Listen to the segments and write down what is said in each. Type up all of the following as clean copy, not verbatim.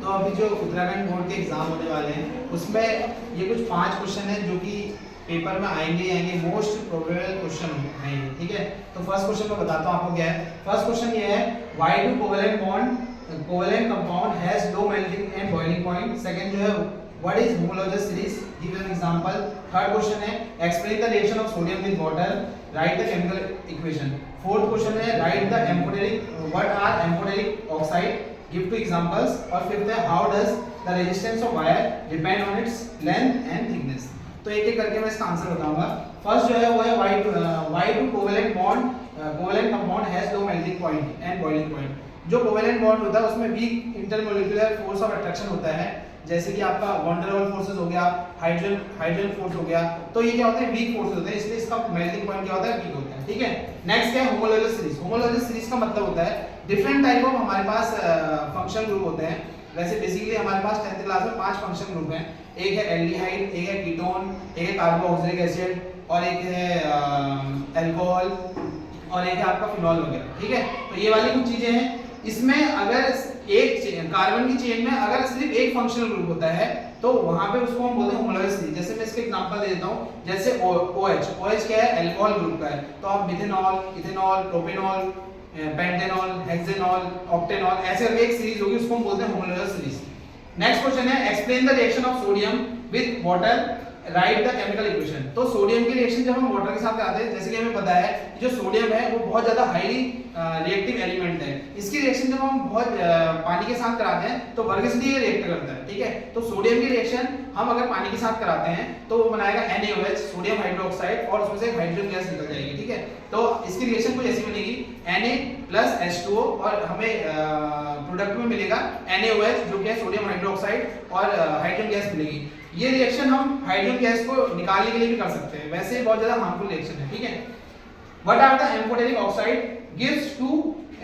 तो अभी जो उत्तराखंड बोर्ड के एग्जाम होने वाले हैं उसमें ये कुछ 5 क्वेश्चन हैं जो कि पेपर में आएंगे मोस्ट प्रोबेबल क्वेश्चन हैं ये, ठीक है। तो फर्स्ट क्वेश्चन मैं बताता हूँ आपको क्या है। फर्स्ट क्वेश्चन ये है, why do covalent compound has low melting and boiling point. Second जो है, what is homologous series, give an example. Third question है, explain the reaction of sodium with water, write the chemical equation. Fourth question है, write the amphoteric, what are amphoteric oxide, give two examples. और fifth है, how does the resistance of wire depend on its length and thickness. तो एक एक करके मैं इसका answer बताऊंगा। फर्स्ट जो है वो है, why do covalent compound has low melting point and boiling point. जो कोवेलेंट बॉन्ड होता है उसमें weak intermolecular force of attraction होता है, जैसे कि आपका वैन डर वाल्स फोर्सेस हो गया, हाइड्रोजन फोर्स हो गया। तो ये क्या होते हैं, वीक फोर्सेस होते हैं, इसलिए इसका मेल्टिंग पॉइंट क्या होता है, वीक होता है, ठीक है। नेक्स्ट क्या है, होमोलॉगस सीरीज। होमोलॉगस सीरीज का मतलब होता है डिफरेंट टाइप ऑफ हमारे पास फंक्शनल ग्रुप होते हैं। वैसे बेसिकली हमारे पास 10th क्लास में 5 फंक्शन ग्रुप हैं। एक है एल्डिहाइड, एक है कीटोन, एक है कार्बोक्सिलिक एसिड, और एक है अल्कोहल, और एक है आपका फिनॉल वगैरह, ठीक है। तो ये वाली कुछ चीजें हैं। इसमें अगर एक कार्बन की चेन में अगर सिर्फ एक फंक्शनल ग्रुप होता है तो वहां पे उसको हम बोलते हैं होमोलॉगस सीरीज। जैसे मैं इसके एग्जांपल दे देता हूं, जैसे OH क्या है, अल्कोहल ग्रुप का है, तो आप methanol, ethanol, propanol, pentanol, hexanol, octanol, ऐसे करके एक सीरीज होगी, उसको हम बोलते हैं होमोलॉगस सीरीज। नेक्स्ट क्वेश्चन है, explain the reaction of sodium with water, write the chemical equation. तो सोडियम की रिएक्शन जब हम वाटर के साथ कराते हैं, जैसे कि हमें पता है कि जो सोडियम है वो बहुत ज्यादा हाईली रिएक्टिव एलिमेंट है। इसकी रिएक्शन जब हम बहुत पानी के साथ कराते हैं तो वर्ग से ये रिएक्ट करता है, ठीक है। तो सोडियम की रिएक्शन हम अगर पानी के साथ कराते हैं तो वो बनाएगा NaOH, सोडियम हाइड्रोक्साइड, और उसमें से हाइड्रोजन गैस निकल जाएगी, ठीक है। तो इसकी रिएक्शन कुछ ऐसी बनेगी, Na + H2O, और हमें प्रोडक्ट में मिलेगा NaOH जो कि है सोडियम हाइड्रोक्साइड, और हाइड्रोजन गैस मिलेगी। ये रिएक्शन हम हाइड्रोजन गैस को निकालने के लिए भी कर सकते हैं, वैसे बहुत ज्यादा हार्मफुल रिएक्शन है, ठीक है। What are the amphoteric oxide, gives two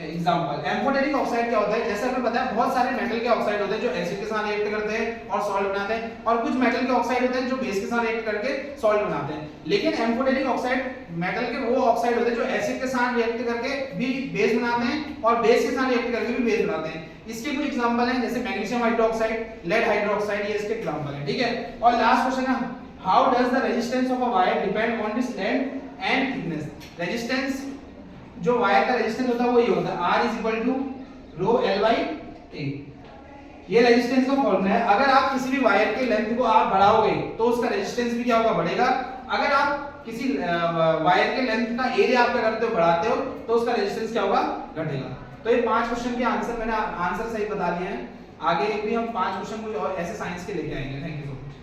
example. Amphoteric oxide क्या होता है, जैसे हमें पता है बहुत सारे मेटल के ऑक्साइड होते हैं जो एसिड के साथ रिएक्ट करते हैं और सॉल्ट बनाते हैं, और कुछ मेटल के ऑक्साइड होते हैं जो बेस के साथ रिएक्ट करके सॉल्ट बनाते हैं। लेकिन एम्फोटेरिक ऑक्साइड मेटल के वो ऑक्साइड होते हैं जो एसिड के साथ रिएक्ट करके भी बेस बनाते हैं और बेस के साथ रिएक्ट करके भी बेस बनाते हैं। इसके कुछ एग्जांपल हैं, जैसे मैग्नीशियम हाइड्रोक्साइड, लेड हाइड्रोक्साइड, ये इसके एग्जांपल हैं, ठीक है। और लास्ट क्वेश्चन है, how does the resistance of a wire depend on its length and thickness. Resistance, जो वायर का रेजिस्टेंस होता है वो ये होता है, R = ρL/A। ये रेजिस्टेंस का फॉर्मूला है। अगर आप किसी भी वायर के लेंथ को आप बढ़ाओगे तो उसका रेजिस्टेंस भी क्या होगा, बढ़ेगा। अगर आप किसी वायर के लेंथ का एरिया आप क्या करते हो, बढ़ाते हो, तो उसका रेजिस्टेंस क्या होगा, घटेगा। तो ये 5 क्वेश्चन के आंसर मैंने आंसर सही बता दिए हैं। आगे भी हम 5 क्वेश्चन कुछ और ऐसे साइंस के लेके आएंगे। Thank you so much.